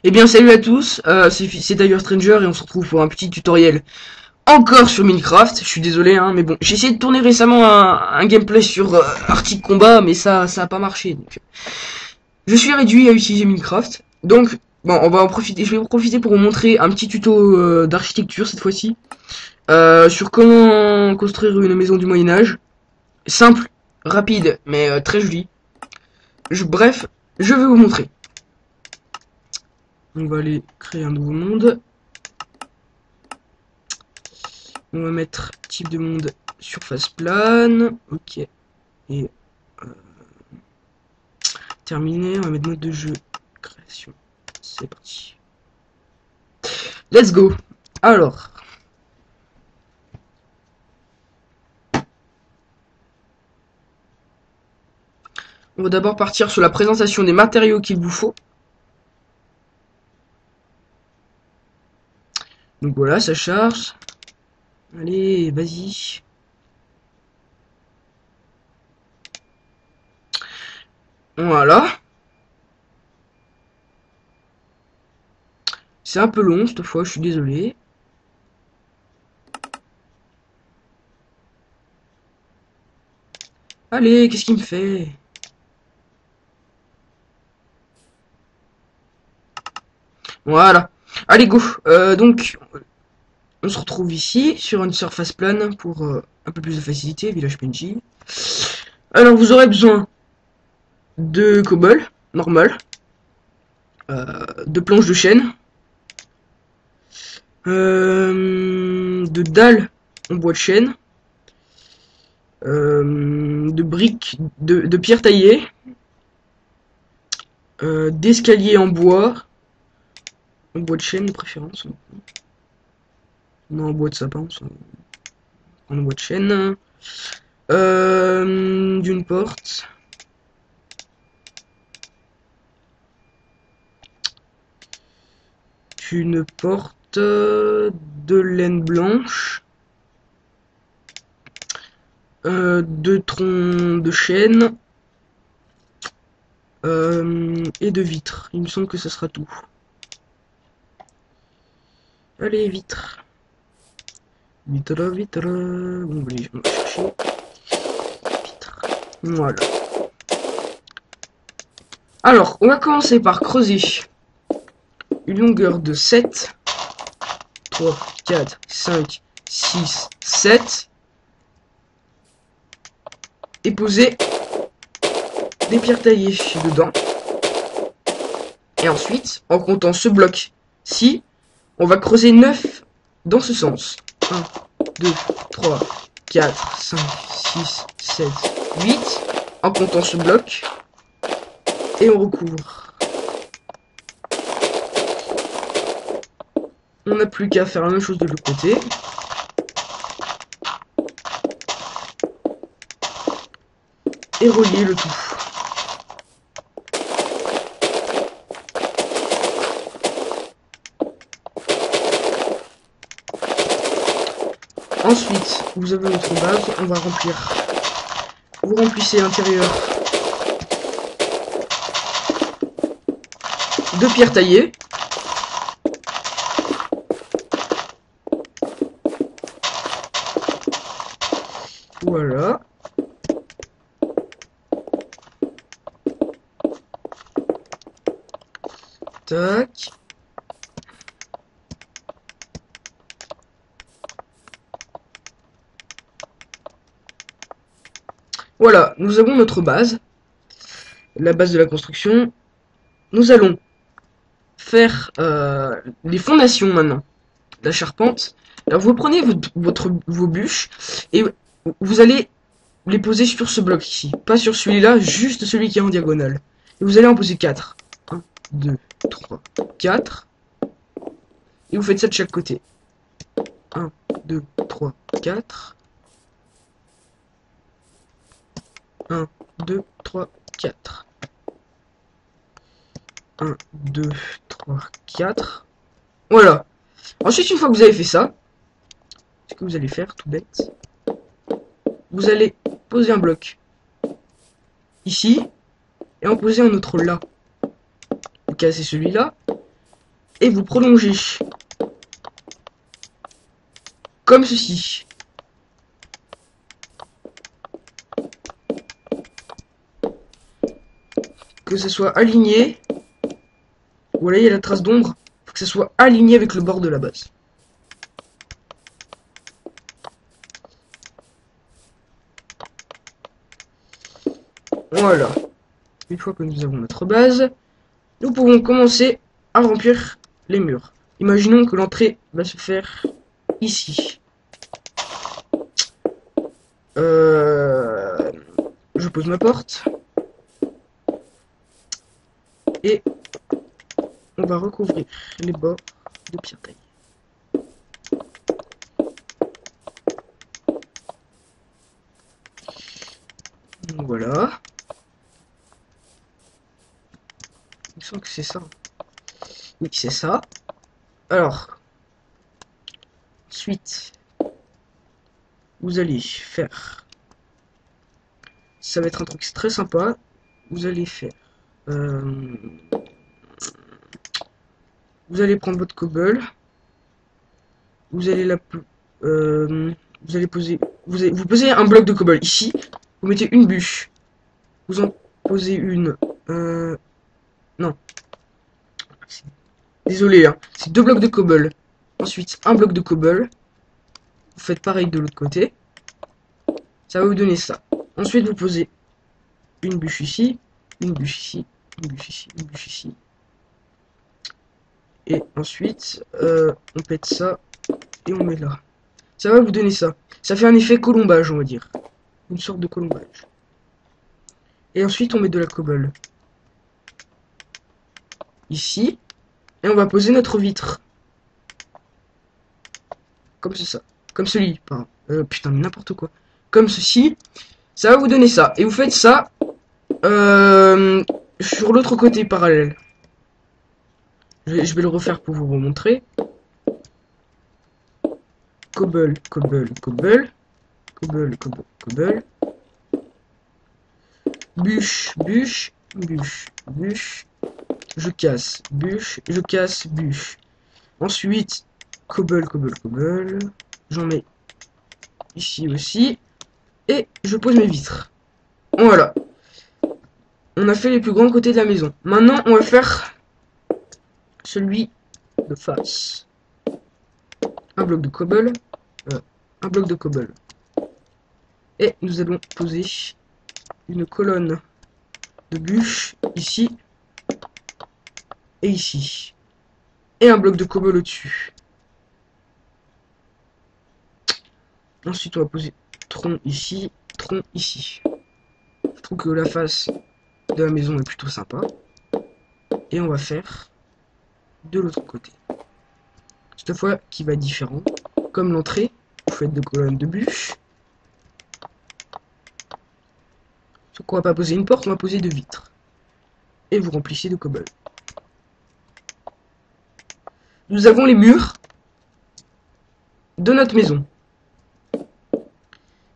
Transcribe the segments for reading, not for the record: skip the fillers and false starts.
Eh bien salut à tous, c'est Tiger Stranger et on se retrouve pour un petit tutoriel encore sur Minecraft. Je suis désolé hein, mais bon, j'ai essayé de tourner récemment un gameplay sur Arctic Combat mais ça a pas marché. Donc, je suis réduit à utiliser Minecraft. Donc bon, on va en profiter, je vais en profiter pour vous montrer un petit tuto d'architecture cette fois-ci sur comment construire une maison du Moyen-Âge. Simple, rapide mais très jolie. Bref, je vais vous montrer. On va aller créer un nouveau monde. On va mettre type de monde surface plane. Ok. Et terminé. On va mettre mode de jeu création. C'est parti. Let's go. Alors. On va d'abord partir sur la présentation des matériaux qu'il vous faut. Donc voilà, ça charge. Allez, vas-y. Voilà. C'est un peu long cette fois, je suis désolé. Allez, qu'est-ce qu'il me fait? Voilà. Allez, go. Donc, on se retrouve ici, sur une surface plane, pour un peu plus de facilité, village PNJ. Alors, vous aurez besoin de cobble, normal, de planches de chêne, de dalles en bois de chêne, de briques, de pierre taillée, d'escaliers en bois de chêne de préférence. Non, en bois de sapin, en bois de chêne. D'une porte. Une porte de laine blanche. Deux troncs de chêne. Et de vitres. Il me semble que ce sera tout. Allez, vitres. Vitres, vitres. Bon, allez, on va chercher. Vitres. Voilà. Alors, on va commencer par creuser une longueur de 7. 3, 4, 5, 6, 7. Et poser des pierres taillées dedans. Et ensuite, en comptant ce bloc-ci, on va creuser 9 dans ce sens. 1, 2, 3, 4, 5, 6, 7, 8. En comptant ce bloc. Et on recouvre. On n'a plus qu'à faire la même chose de l'autre côté. Et relier le tout. Ensuite, vous avez votre base, on va remplir. Vous remplissez l'intérieur de pierres taillées. Voilà. Tac. Voilà, nous avons notre base. La base de la construction. Nous allons faire les fondations maintenant. La charpente. Alors vous prenez vos bûches et vous allez les poser sur ce bloc ici. Pas sur celui-là, juste celui qui est en diagonale. Et vous allez en poser 4. 1, 2, 3, 4. Et vous faites ça de chaque côté. 1, 2, 3, 4. 1, 2, 3, 4. 1, 2, 3, 4. Voilà. Ensuite, une fois que vous avez fait ça, ce que vous allez faire, tout bête, vous allez poser un bloc ici et en poser un autre là. Vous cassez celui-là et vous prolongez comme ceci. Que ça soit aligné. Voilà, il y a la trace d'ombre. Faut que ça soit aligné avec le bord de la base. Voilà. Une fois que nous avons notre base, nous pouvons commencer à remplir les murs. Imaginons que l'entrée va se faire ici. Je pose ma porte. Et on va recouvrir les bords de pierre taillée. Voilà. Il me semble que c'est ça. Oui, c'est ça. Alors, ensuite, vous allez faire... Ça va être un truc très sympa. Vous allez faire... Vous allez prendre votre cobble. Vous allez vous allez poser... Vous posez un bloc de cobble ici. Vous mettez une bûche. Vous en posez une... Non. Désolé, hein. C'est 2 blocs de cobble. Ensuite, un bloc de cobble. Vous faites pareil de l'autre côté. Ça va vous donner ça. Ensuite, vous posez une bûche ici, une bûche ici, une bûche ici, une bûche ici. Et ensuite, on pète ça et on met là. Ça va vous donner ça. Ça fait un effet colombage, on va dire. Une sorte de colombage. Et ensuite, on met de la cobble. Ici. Et on va poser notre vitre. Comme ça. Comme ce lit, pardon. Putain, n'importe quoi. Comme ceci. Ça va vous donner ça. Et vous faites ça sur l'autre côté parallèle. Je vais le refaire pour vous remontrer. Cobble, cobble, cobble. Cobble, cobble, cobble. Bûche, bûche, bûche, bûche. Je casse, bûche, je casse, bûche. Ensuite, cobble, cobble, cobble. J'en mets ici aussi. Et je pose mes vitres. Voilà. On a fait les plus grands côtés de la maison. Maintenant, on va faire celui de face. Un bloc de cobble. Un bloc de cobble. Et nous allons poser une colonne de bûches ici et ici. Et un bloc de cobble au-dessus. Ensuite, on va poser tronc ici, tronc ici. Je trouve que la face de la maison est plutôt sympa. Et on va faire de l'autre côté. Cette fois qui va être différent. Comme l'entrée, vous faites deux colonnes de bûches. Sauf qu'on va pas poser une porte, on va poser deux vitres. Et vous remplissez de cobble. Nous avons les murs de notre maison.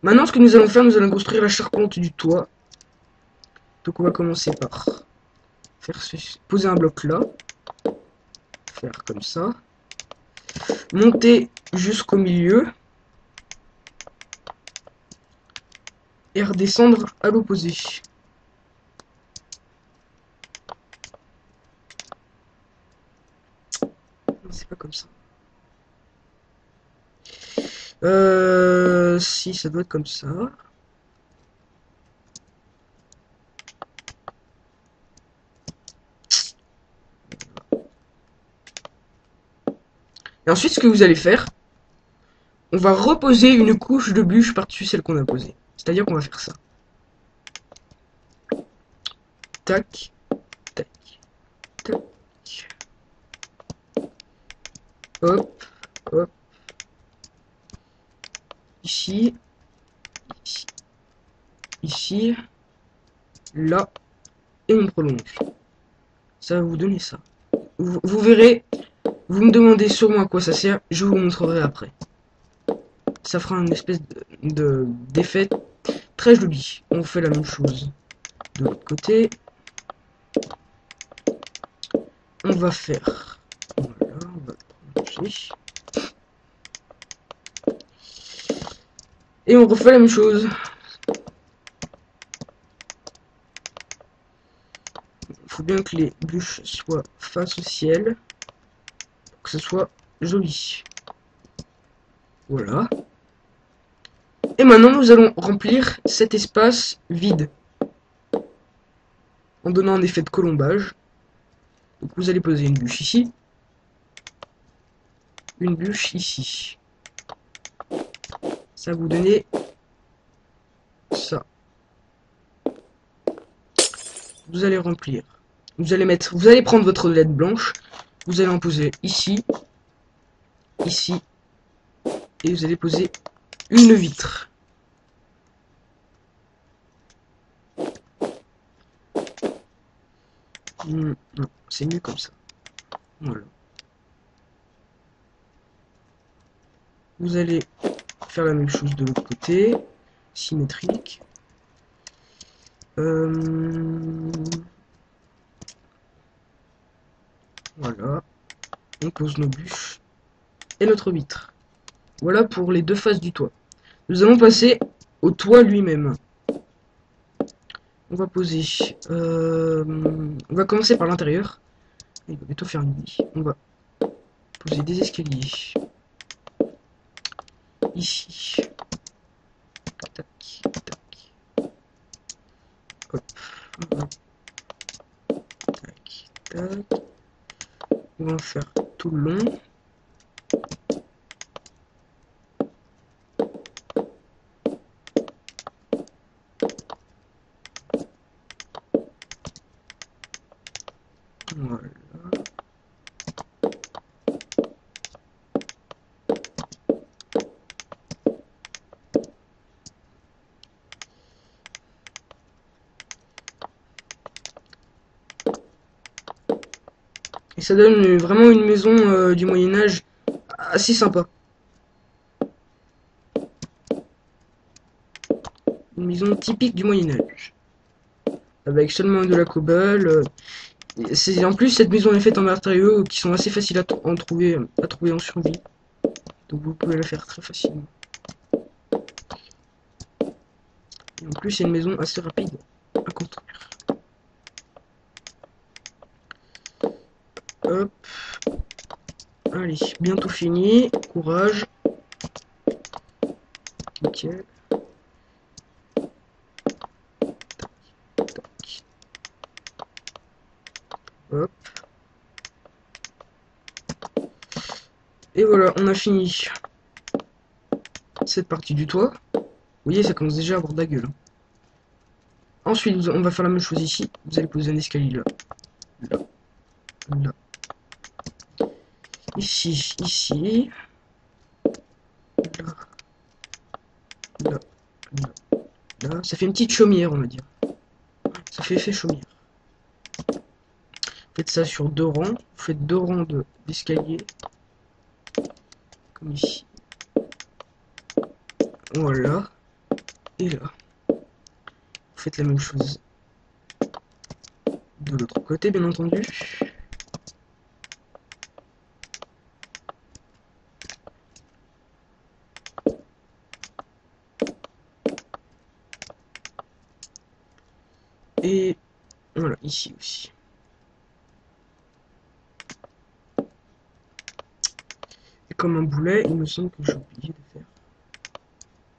Maintenant, ce que nous allons faire, nous allons construire la charpente du toit. Donc on va commencer par faire poser un bloc là. Faire comme ça. Monter jusqu'au milieu. Et redescendre à l'opposé. C'est pas comme ça. Si, ça doit être comme ça. Et ensuite, ce que vous allez faire, on va reposer une couche de bûche par-dessus celle qu'on a posée. C'est-à-dire qu'on va faire ça. Tac, tac, tac. Hop, hop. Ici, ici, ici, là, et on prolonge. Ça va vous donner ça. Vous verrez, vous me demandez sûrement à quoi ça sert, je vous montrerai après. Ça fera une espèce d'effet très joli. On fait la même chose de l'autre côté. On va faire, fait. Et on refait la même chose. Il faut bien que les bûches soient face au ciel. Pour que ce soit joli. Voilà. Et maintenant, nous allons remplir cet espace vide. En donnant un effet de colombage. Donc vous allez poser une bûche ici. Une bûche ici. Ça va vous donner ça. Vous allez remplir. Vous allez prendre votre lettre blanche. Vous allez en poser ici. Ici. Et vous allez poser une vitre. Non, c'est mieux comme ça. Voilà. Vous allez faire la même chose de l'autre côté. Symétrique. Voilà. On pose nos bûches. Et notre vitre. Voilà pour les deux faces du toit. Nous allons passer au toit lui-même. On va poser... on va commencer par l'intérieur. Il va bientôt faire nuit. On va poser des escaliers. Ici. Tac, tac. Hop. Tac, tac. On va en faire tout le long. Voilà. Et ça donne vraiment une maison du Moyen-Âge assez sympa. Une maison typique du Moyen-Âge. Avec seulement de la cobble. En plus, cette maison est faite en matériaux qui sont assez faciles à trouver en survie. Donc vous pouvez la faire très facilement. Et en plus, c'est une maison assez rapide à construire. Hop. Allez, bientôt fini. Courage. Nickel. Hop. Et voilà, on a fini cette partie du toit. Vous voyez, ça commence déjà à avoir de la gueule. Ensuite, on va faire la même chose ici. Vous allez poser un escalier là. Là. Là. Ici. Ici. Là. Là. Là. Là. Ça fait une petite chaumière, on va dire. Ça fait effet chaumière. Faites ça sur 2 rangs. Vous faites 2 rangs d'escalier. Comme ici. Voilà. Et là. Vous faites la même chose. De l'autre côté, bien entendu. Et voilà, ici aussi. Et comme un boulet, il me semble que j'ai oublié de faire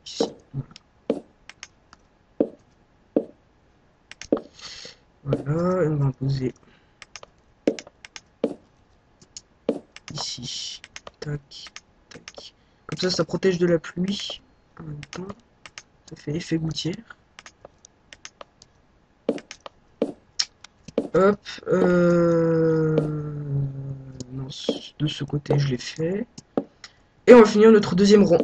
ici. Voilà. Voilà, et on va en poser ici. Tac, tac. Comme ça protège de la pluie. En même temps, ça fait effet gouttière. Hop. Non, de ce côté, je l'ai fait. Et on va finir notre deuxième rang.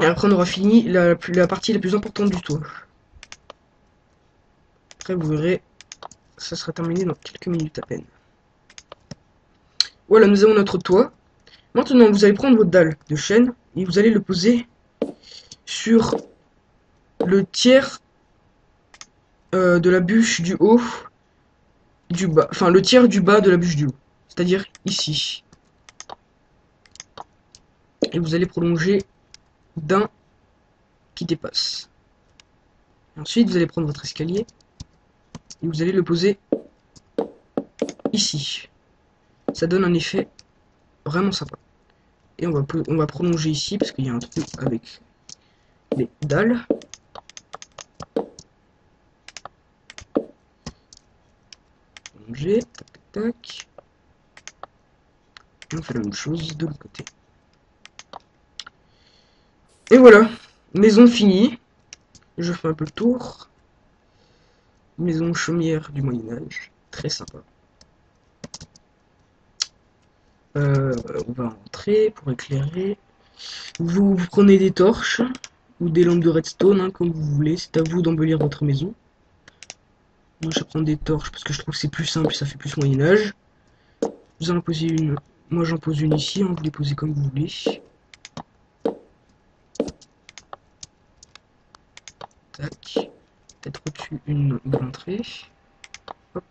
Et après, on aura fini la partie la plus importante du toit. Après, vous verrez, ça sera terminé dans quelques minutes à peine. Voilà, nous avons notre toit. Maintenant, vous allez prendre votre dalle de chêne et vous allez le poser sur le tiers de la bûche du haut, du bas. Enfin, le tiers du bas de la bûche du haut. C'est-à-dire ici. et vous allez prolonger d'un qui dépasse. Et ensuite, vous allez prendre votre escalier et vous allez le poser ici. Ça donne un effet vraiment sympa. Et on va prolonger ici parce qu'il y a un trou avec les dalles. Prolonger, tac tac tac. Et on fait la même chose de l'autre côté. Et voilà, maison finie. Je fais un peu le tour. Maison chaumière du Moyen-Âge, très sympa. On va rentrer pour éclairer. Vous prenez des torches ou des lampes de redstone, hein, comme vous voulez. C'est à vous d'embellir votre maison. Moi, je prends des torches parce que je trouve que c'est plus simple, ça fait plus Moyen-Âge. Vous en posez une. Moi, j'en pose une ici. Hein, vous les posez comme vous voulez. Tac. Peut-être au-dessus une de l'entrée. Hop.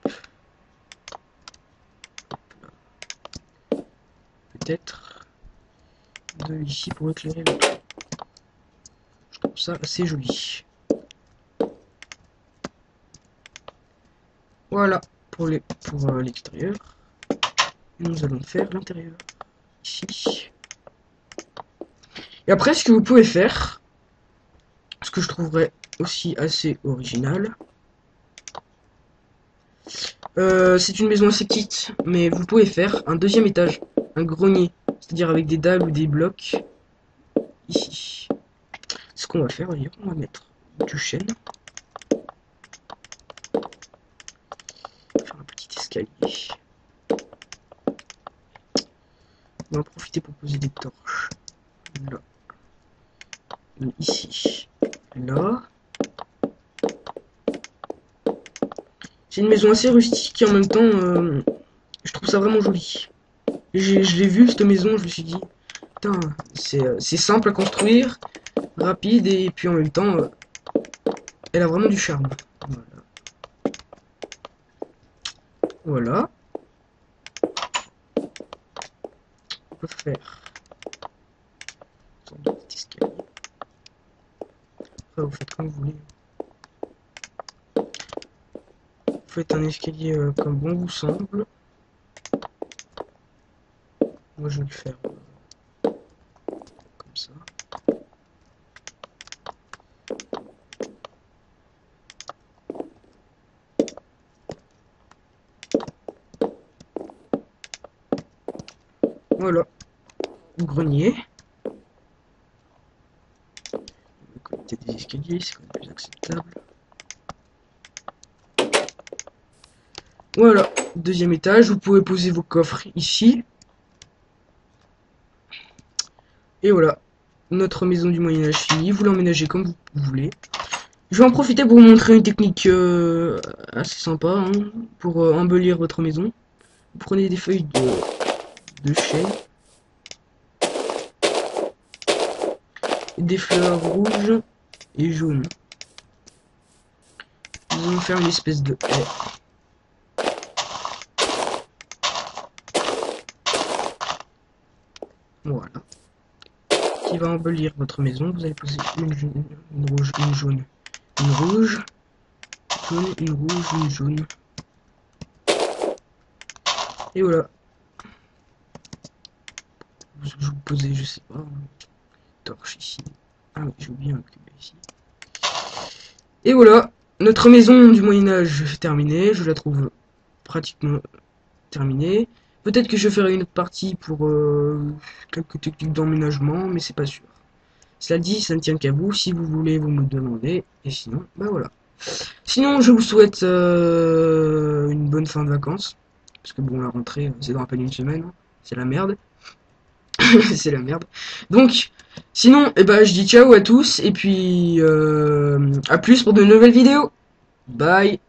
Peut-être deux ici pour éclairer le tout. Je trouve ça assez joli. Voilà pour l'extérieur. Nous allons faire l'intérieur ici. Et après, ce que vous pouvez faire, ce que je trouverais aussi assez original, c'est une maison assez petite, mais vous pouvez faire un deuxième étage, un grenier, c'est-à-dire avec des dalles ou des blocs ici. Ce qu'on va faire d'ailleurs, on va mettre du chêne, faire un petit escalier. On va en profiter pour poser des torches. Là. Ici. Là. C'est une maison assez rustique et en même temps, je trouve ça vraiment joli. Je l'ai vu cette maison, je me suis dit, putain, c'est simple à construire, rapide et puis en même temps, elle a vraiment du charme. Voilà. On peut faire une sorte de petit escalier. Après, vous faites comme vous voulez. Vous faites un escalier comme bon vous semble. Moi, je vais le faire comme ça. Voilà. Grenier. Le côté des escaliers, c'est quand même plus acceptable. Voilà. Deuxième étage, vous pouvez poser vos coffres ici. Et voilà. Notre maison du Moyen-Âge finie. Vous l'emménagez comme vous voulez. Je vais en profiter pour vous montrer une technique assez sympa hein, pour embellir votre maison. Vous prenez des feuilles de chêne, des fleurs rouges et jaunes. Nous allons faire une espèce de haie. Voilà. Qui va embellir votre maison. Vous allez poser une rouge, une jaune, une rouge, une rouge, une jaune. Et voilà. Vous posez, je sais pas, une torche ici. Ah oui, j'ai oublié un cube ici. Et voilà. Notre maison du Moyen-Âge est terminée. Je la trouve pratiquement terminée. Peut-être que je ferai une autre partie pour quelques techniques d'emménagement, mais c'est pas sûr. Cela dit, ça ne tient qu'à vous. Si vous voulez, vous me demandez. Et sinon, bah voilà. Sinon, je vous souhaite une bonne fin de vacances. Parce que bon, la rentrée, c'est dans à peine une semaine. Hein. C'est la merde. C'est la merde. Donc, sinon, eh ben, je dis ciao à tous. Et puis, à plus pour de nouvelles vidéos. Bye.